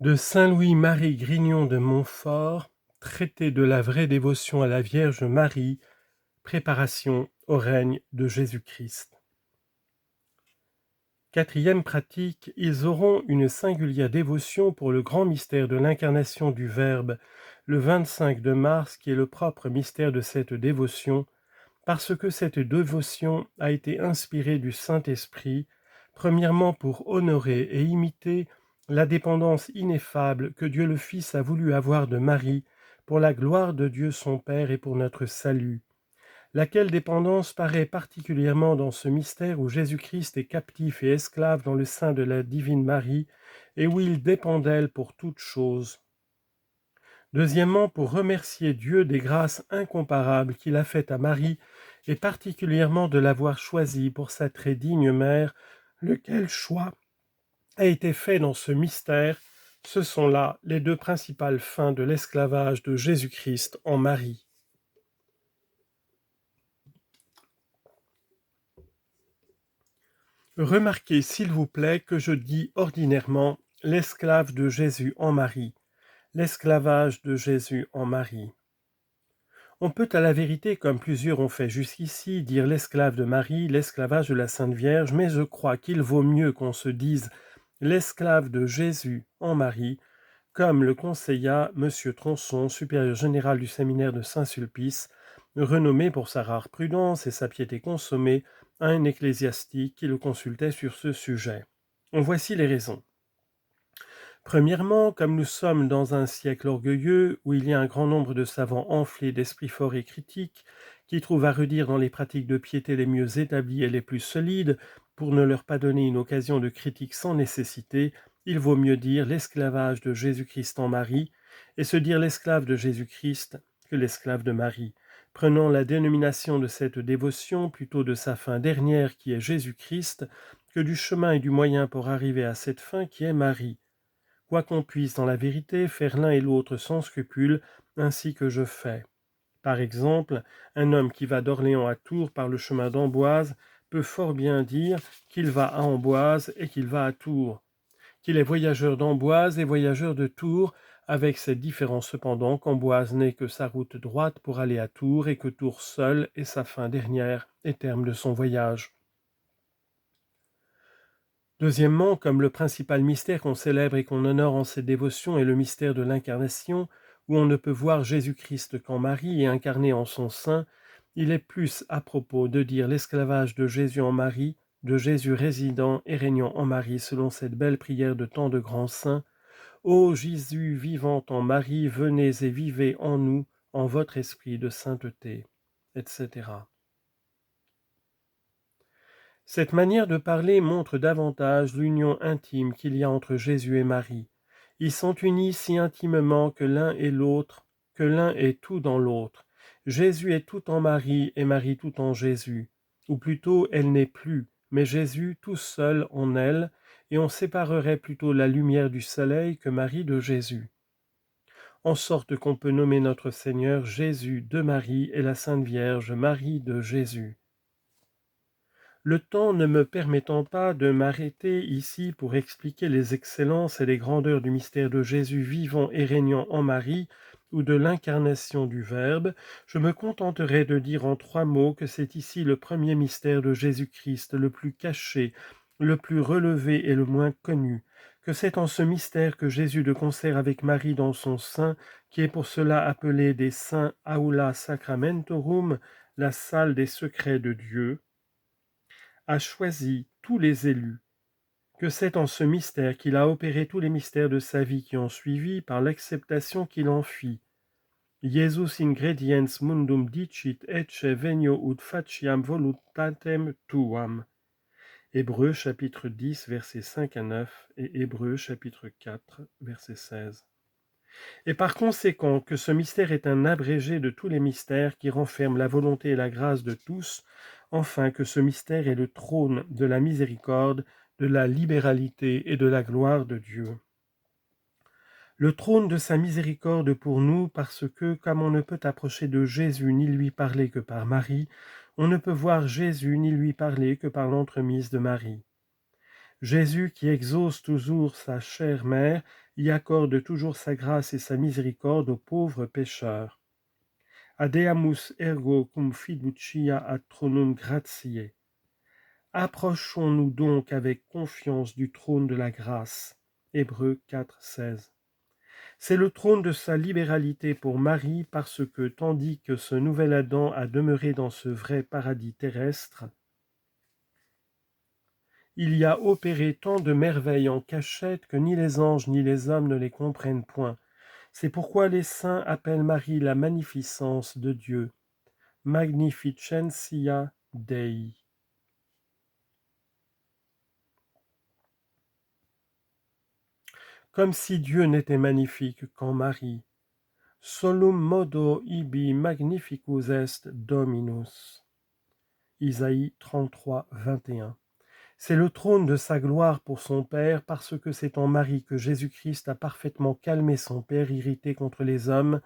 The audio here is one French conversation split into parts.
De Saint-Louis-Marie Grignon de Montfort, traité de la vraie dévotion à la Vierge Marie, préparation au règne de Jésus-Christ. Quatrième pratique, ils auront une singulière dévotion pour le grand mystère de l'incarnation du Verbe, le 25 de mars, qui est le propre mystère de cette dévotion, parce que cette dévotion a été inspirée du Saint-Esprit, premièrement pour honorer et imiter la dépendance ineffable que Dieu le Fils a voulu avoir de Marie, pour la gloire de Dieu son Père et pour notre salut, laquelle dépendance paraît particulièrement dans ce mystère où Jésus-Christ est captif et esclave dans le sein de la divine Marie, et où il dépend d'elle pour toutes choses. Deuxièmement, pour remercier Dieu des grâces incomparables qu'il a faites à Marie, et particulièrement de l'avoir choisie pour sa très digne mère, lequel choix a été fait dans ce mystère. Ce sont là les deux principales fins de l'esclavage de Jésus-Christ en Marie. Remarquez, s'il vous plaît, que je dis ordinairement l'esclave de Jésus en Marie, l'esclavage de Jésus en Marie. On peut à la vérité, comme plusieurs ont fait jusqu'ici, dire l'esclave de Marie, l'esclavage de la Sainte Vierge, mais je crois qu'il vaut mieux qu'on se dise l'esclave de Jésus en Marie, comme le conseilla M. Tronçon, supérieur général du séminaire de Saint-Sulpice, renommé pour sa rare prudence et sa piété consommée, à un ecclésiastique qui le consultait sur ce sujet. En voici les raisons. Premièrement, comme nous sommes dans un siècle orgueilleux, où il y a un grand nombre de savants enflés d'esprit fort et critique, qui trouvent à redire dans les pratiques de piété les mieux établies et les plus solides, pour ne leur pas donner une occasion de critique sans nécessité, il vaut mieux dire l'esclavage de Jésus-Christ en Marie, et se dire l'esclave de Jésus-Christ que l'esclave de Marie, prenant la dénomination de cette dévotion plutôt de sa fin dernière qui est Jésus-Christ, que du chemin et du moyen pour arriver à cette fin qui est Marie. Quoi qu'on puisse dans la vérité faire l'un et l'autre sans scrupule, ainsi que je fais. Par exemple, un homme qui va d'Orléans à Tours par le chemin d'Amboise peut fort bien dire qu'il va à Amboise et qu'il va à Tours, qu'il est voyageur d'Amboise et voyageur de Tours, avec cette différence cependant qu'Amboise n'est que sa route droite pour aller à Tours et que Tours seul est sa fin dernière et terme de son voyage. Deuxièmement, comme le principal mystère qu'on célèbre et qu'on honore en cette dévotion est le mystère de l'incarnation, où on ne peut voir Jésus-Christ qu'en Marie et incarné en son sein, il est plus à propos de dire l'esclavage de Jésus en Marie, de Jésus résidant et régnant en Marie selon cette belle prière de tant de grands saints. Ô Jésus vivant en Marie, venez et vivez en nous, en votre esprit de sainteté, etc. Cette manière de parler montre davantage l'union intime qu'il y a entre Jésus et Marie. Ils sont unis si intimement que l'un est tout dans l'autre. Jésus est tout en Marie et Marie tout en Jésus. Ou plutôt, elle n'est plus, mais Jésus tout seul en elle, et on séparerait plutôt la lumière du soleil que Marie de Jésus. En sorte qu'on peut nommer notre Seigneur Jésus de Marie et la Sainte Vierge Marie de Jésus. Le temps ne me permettant pas de m'arrêter ici pour expliquer les excellences et les grandeurs du mystère de Jésus vivant et régnant en Marie, ou de l'incarnation du Verbe, je me contenterai de dire en 3 mots que c'est ici le premier mystère de Jésus-Christ, le plus caché, le plus relevé et le moins connu, que c'est en ce mystère que Jésus de concert avec Marie dans son sein, qui est pour cela appelé des saints Aula Sacramentorum, la salle des secrets de Dieu, a choisi tous les élus, que c'est en ce mystère qu'il a opéré tous les mystères de sa vie qui ont suivi par l'acceptation qu'il en fit. Jesus ingrediens mundum dicit ecce venio ut faciam voluntatem tuam. Hébreux chapitre 10 versets 5 à 9 et Hébreux chapitre 4 verset 16. Et par conséquent que ce mystère est un abrégé de tous les mystères qui renferment la volonté et la grâce de tous, enfin que ce mystère est le trône de la miséricorde, de la libéralité et de la gloire de Dieu. Le trône de sa miséricorde pour nous, parce que, comme on ne peut approcher de Jésus ni lui parler que par Marie, on ne peut voir Jésus ni lui parler que par l'entremise de Marie. Jésus, qui exauce toujours sa chère mère, y accorde toujours sa grâce et sa miséricorde aux pauvres pécheurs. Adeamus ergo cum fiducia ad thronum gratiae. Approchons-nous donc avec confiance du trône de la grâce. Hébreux 4, 16. C'est le trône de sa libéralité pour Marie parce que, tandis que ce nouvel Adam a demeuré dans ce vrai paradis terrestre, il y a opéré tant de merveilles en cachette que ni les anges ni les hommes ne les comprennent point. C'est pourquoi les saints appellent Marie la magnificence de Dieu, magnificentia Dei. Comme si Dieu n'était magnifique qu'en Marie. Solum modo ibi magnificus est Dominus. Isaïe 33, 21. C'est le trône de sa gloire pour son Père, parce que c'est en Marie que Jésus-Christ a parfaitement calmé son Père irrité contre les hommes,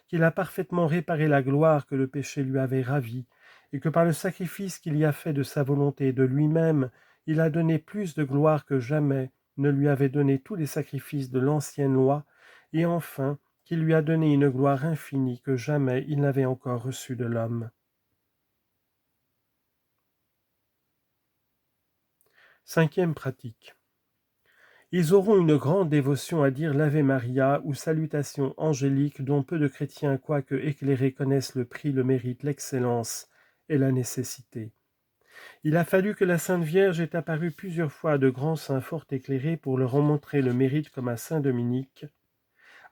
qu'il a parfaitement réparé la gloire que le péché lui avait ravie, et que par le sacrifice qu'il y a fait de sa volonté et de lui-même, il a donné plus de gloire que jamais ne lui avait donné tous les sacrifices de l'ancienne loi, et enfin qu'il lui a donné une gloire infinie que jamais il n'avait encore reçue de l'homme. Cinquième pratique. Ils auront une grande dévotion à dire l'Ave Maria ou salutation angélique dont peu de chrétiens, quoique éclairés, connaissent le prix, le mérite, l'excellence et la nécessité. Il a fallu que la Sainte Vierge ait apparu plusieurs fois à de grands saints fort éclairés pour leur en montrer le mérite, comme à saint Dominique,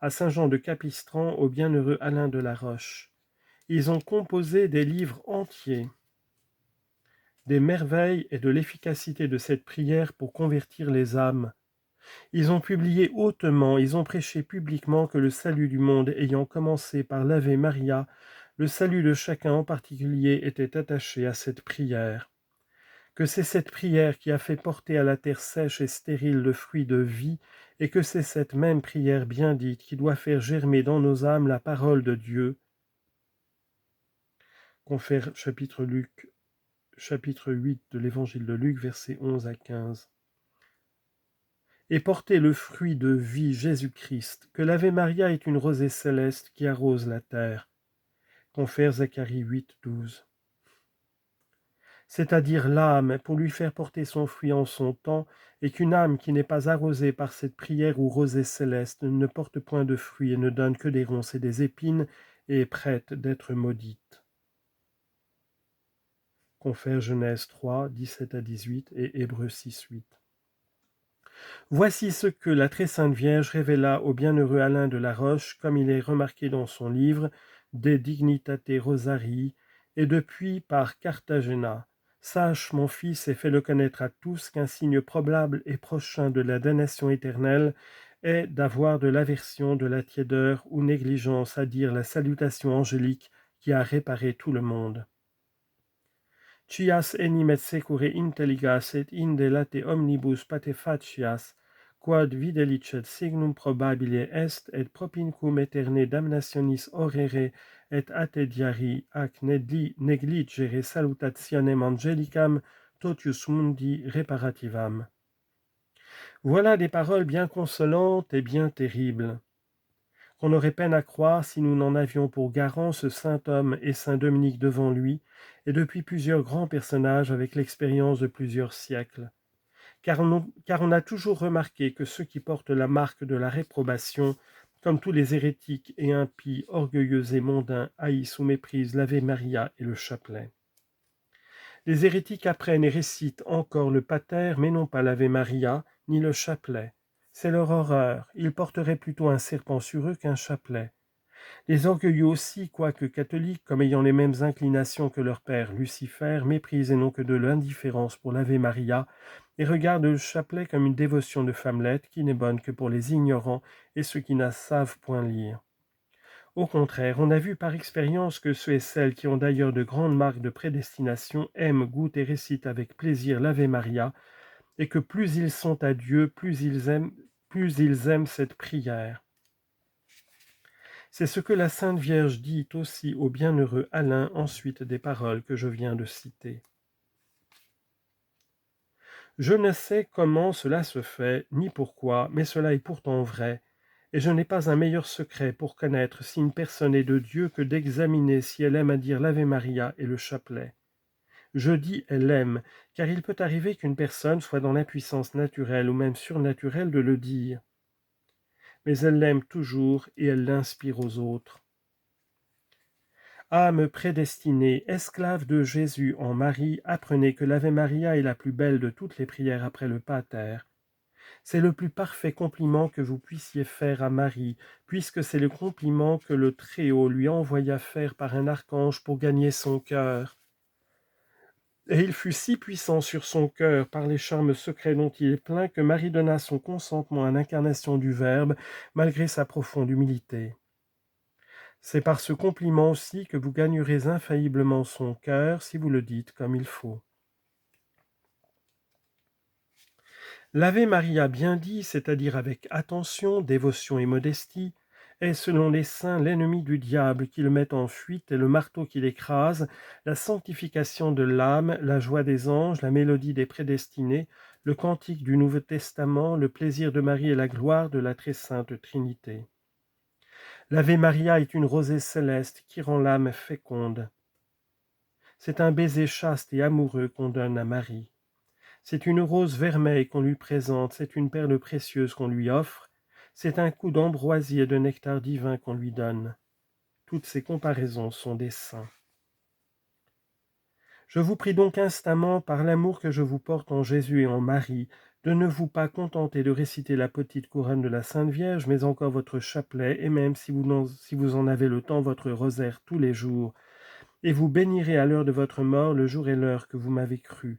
à saint Jean de Capistran, au bienheureux Alain de la Roche. Ils ont composé des livres entiers des merveilles et de l'efficacité de cette prière pour convertir les âmes. Ils ont publié hautement, ils ont prêché publiquement que le salut du monde ayant commencé par l'Ave Maria, le salut de chacun en particulier était attaché à cette prière. Que c'est cette prière qui a fait porter à la terre sèche et stérile le fruit de vie, et que c'est cette même prière bien dite qui doit faire germer dans nos âmes la parole de Dieu. Confère chapitre 8 de l'évangile de Luc, versets 11 à 15. Et porter le fruit de vie Jésus-Christ, que l'Ave Maria est une rosée céleste qui arrose la terre. Confère Zacharie 8, 12. C'est-à-dire l'âme, pour lui faire porter son fruit en son temps, et qu'une âme qui n'est pas arrosée par cette prière ou rosée céleste ne porte point de fruit et ne donne que des ronces et des épines, et est prête d'être maudite. Confère Genèse 3, 17 à 18 et Hébreux 6, 8. Voici ce que la très sainte Vierge révéla au bienheureux Alain de la Roche, comme il est remarqué dans son livre De Dignitate Rosarii, et depuis par Cartagena. Sache, mon fils, et fais-le connaître à tous, qu'un signe probable et prochain de la damnation éternelle est d'avoir de l'aversion, de la tiédeur ou négligence à dire la salutation angélique qui a réparé tout le monde. Cias enim et secure intelligas et inde late omnibus patefacias, quod videlicet signum probabile est, et propincum aeterne damnationis horrere et attediari ac negligere salutationem angelicam totius mundi reparativam. Voilà des paroles bien consolantes et bien terribles, qu'on aurait peine à croire si nous n'en avions pour garant ce saint homme et saint Dominique devant lui, et depuis plusieurs grands personnages avec l'expérience de plusieurs siècles. Car on a toujours remarqué que ceux qui portent la marque de la réprobation, comme tous les hérétiques et impies, orgueilleux et mondains, haïssent ou méprisent l'Ave Maria et le chapelet. Les hérétiques apprennent et récitent encore le pater, mais non pas l'Ave Maria, ni le chapelet. C'est leur horreur, ils porteraient plutôt un serpent sur eux qu'un chapelet. Les orgueilleux aussi, quoique catholiques, comme ayant les mêmes inclinations que leur père Lucifer, méprisent et non que de l'indifférence pour l'Ave Maria, et regardent le chapelet comme une dévotion de femmelette qui n'est bonne que pour les ignorants et ceux qui ne savent point lire. Au contraire, on a vu par expérience que ceux et celles qui ont d'ailleurs de grandes marques de prédestination aiment, goûtent et récitent avec plaisir l'Ave Maria, et que plus ils sont à Dieu, plus ils aiment cette prière. C'est ce que la Sainte Vierge dit aussi au bienheureux Alain ensuite des paroles que je viens de citer. Je ne sais comment cela se fait, ni pourquoi, mais cela est pourtant vrai, et je n'ai pas un meilleur secret pour connaître si une personne est de Dieu que d'examiner si elle aime à dire l'Ave Maria et le chapelet. Je dis elle aime, car il peut arriver qu'une personne soit dans l'impuissance naturelle ou même surnaturelle de le dire. Mais elle l'aime toujours et elle l'inspire aux autres. Âme prédestinée, esclave de Jésus en Marie, apprenez que l'Ave Maria est la plus belle de toutes les prières après le Pater. C'est le plus parfait compliment que vous puissiez faire à Marie, puisque c'est le compliment que le Très-Haut lui envoya faire par un archange pour gagner son cœur. Et il fut si puissant sur son cœur par les charmes secrets dont il est plein que Marie donna son consentement à l'incarnation du Verbe, malgré sa profonde humilité. C'est par ce compliment aussi que vous gagnerez infailliblement son cœur si vous le dites comme il faut. L'Ave Maria bien dit, c'est-à-dire avec attention, dévotion et modestie, est selon les saints l'ennemi du diable qui le met en fuite et le marteau qui l'écrase, la sanctification de l'âme, la joie des anges, la mélodie des prédestinés, le cantique du Nouveau Testament, le plaisir de Marie et la gloire de la très sainte Trinité. L'Ave Maria est une rosée céleste qui rend l'âme féconde. C'est un baiser chaste et amoureux qu'on donne à Marie. C'est une rose vermeille qu'on lui présente, c'est une perle précieuse qu'on lui offre, c'est un coup d'ambroisie et de nectar divin qu'on lui donne. Toutes ces comparaisons sont des saints. Je vous prie donc instamment, par l'amour que je vous porte en Jésus et en Marie, de ne vous pas contenter de réciter la petite couronne de la Sainte Vierge, mais encore votre chapelet, et même, si vous en avez le temps, votre rosaire tous les jours, et vous bénirez à l'heure de votre mort le jour et l'heure que vous m'avez cru.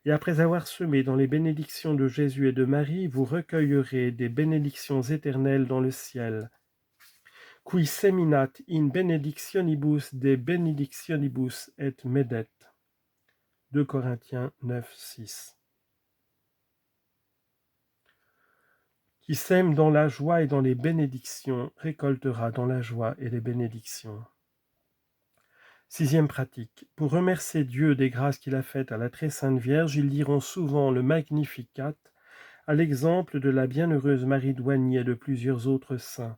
Et après avoir semé dans les bénédictions de Jésus et de Marie, vous recueillerez des bénédictions éternelles dans le ciel. Qui seminat in benedictionibus de benedictionibus et medet. 2 Corinthiens 9, 6. Qui sème dans la joie et dans les bénédictions récoltera dans la joie et les bénédictions. Sixième pratique. Pour remercier Dieu des grâces qu'il a faites à la très sainte Vierge, ils diront souvent le Magnificat, à l'exemple de la bienheureuse Marie Douanier et de plusieurs autres saints.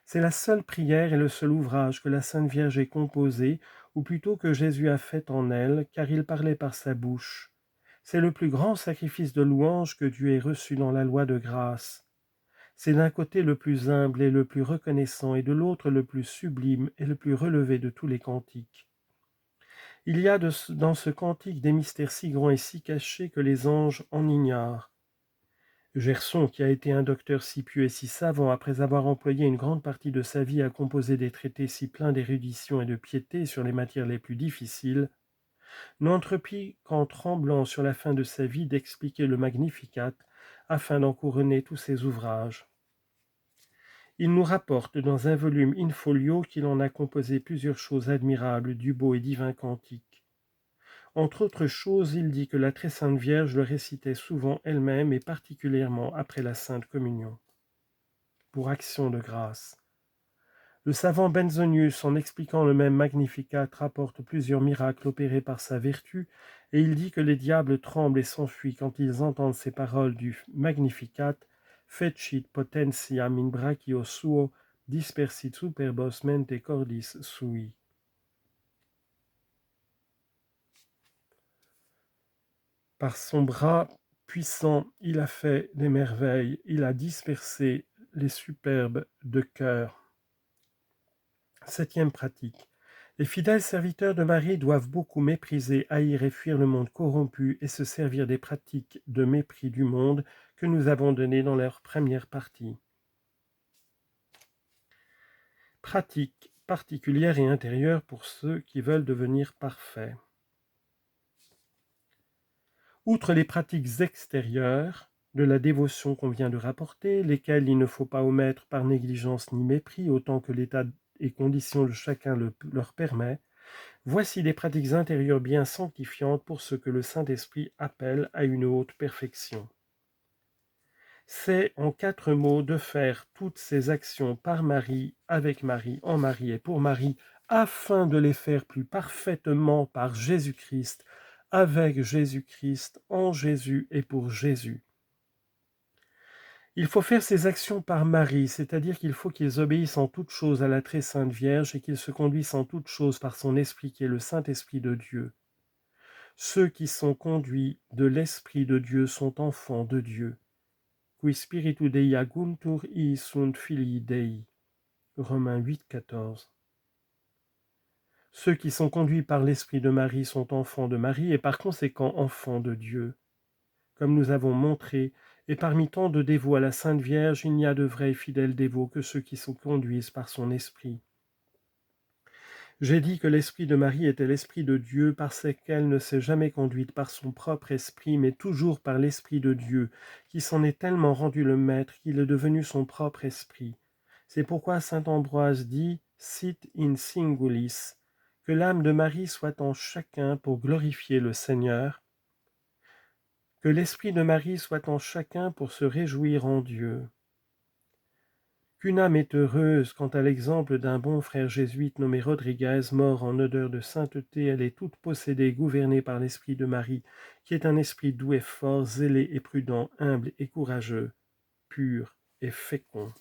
C'est la seule prière et le seul ouvrage que la Sainte Vierge ait composé, ou plutôt que Jésus a fait en elle, car il parlait par sa bouche. C'est le plus grand sacrifice de louange que Dieu ait reçu dans la loi de grâce. C'est d'un côté le plus humble et le plus reconnaissant, et de l'autre le plus sublime et le plus relevé de tous les cantiques. Il y a dans ce cantique des mystères si grands et si cachés que les anges en ignorent. Gerson, qui a été un docteur si pieux et si savant, après avoir employé une grande partie de sa vie à composer des traités si pleins d'érudition et de piété sur les matières les plus difficiles, n'entreprit qu'en tremblant sur la fin de sa vie d'expliquer le Magnificat, afin d'en couronner tous ses ouvrages. Il nous rapporte dans un volume in-folio qu'il en a composé plusieurs choses admirables du beau et divin cantique. Entre autres choses, il dit que la très sainte Vierge le récitait souvent elle-même et particulièrement après la Sainte Communion. Pour action de grâce. Le savant Benzonius, en expliquant le même Magnificat, rapporte plusieurs miracles opérés par sa vertu, et il dit que les diables tremblent et s'enfuient quand ils entendent ces paroles du Magnificat, fecit potentiam in brachio suo, dispersit superbos mente cordis sui. Par son bras puissant, il a fait des merveilles, il a dispersé les superbes de cœur. Septième pratique. Les fidèles serviteurs de Marie doivent beaucoup mépriser, haïr et fuir le monde corrompu et se servir des pratiques de mépris du monde que nous avons données dans leur première partie. Pratique particulière et intérieure pour ceux qui veulent devenir parfaits. Outre les pratiques extérieures de la dévotion qu'on vient de rapporter, lesquelles il ne faut pas omettre par négligence ni mépris, autant que l'état et conditions de chacun leur permet, voici des pratiques intérieures bien sanctifiantes pour ce que le Saint-Esprit appelle à une haute perfection. C'est, en 4 mots, de faire toutes ces actions par Marie, avec Marie, en Marie et pour Marie, afin de les faire plus parfaitement par Jésus-Christ, avec Jésus-Christ, en Jésus et pour Jésus. Il faut faire ces actions par Marie, c'est-à-dire qu'il faut qu'ils obéissent en toutes choses à la très sainte Vierge et qu'ils se conduisent en toutes choses par son Esprit qui est le Saint-Esprit de Dieu. Ceux qui sont conduits de l'Esprit de Dieu sont enfants de Dieu. Qui spiritu Dei aguntur i sunt filii Dei. Romains 8, 14. Ceux qui sont conduits par l'Esprit de Marie sont enfants de Marie et par conséquent enfants de Dieu. Comme nous avons montré, et parmi tant de dévots à la Sainte Vierge, il n'y a de vrais et fidèles dévots que ceux qui se conduisent par son Esprit. J'ai dit que l'Esprit de Marie était l'Esprit de Dieu parce qu'elle ne s'est jamais conduite par son propre esprit, mais toujours par l'Esprit de Dieu, qui s'en est tellement rendu le maître qu'il est devenu son propre esprit. C'est pourquoi saint Ambroise dit « Sit in singulis », que l'âme de Marie soit en chacun pour glorifier le Seigneur, que l'Esprit de Marie soit en chacun pour se réjouir en Dieu. Qu'une âme est heureuse, quant à l'exemple d'un bon frère jésuite nommé Rodriguez, mort en odeur de sainteté, elle est toute possédée, gouvernée par l'Esprit de Marie, qui est un esprit doux et fort, zélé et prudent, humble et courageux, pur et fécond.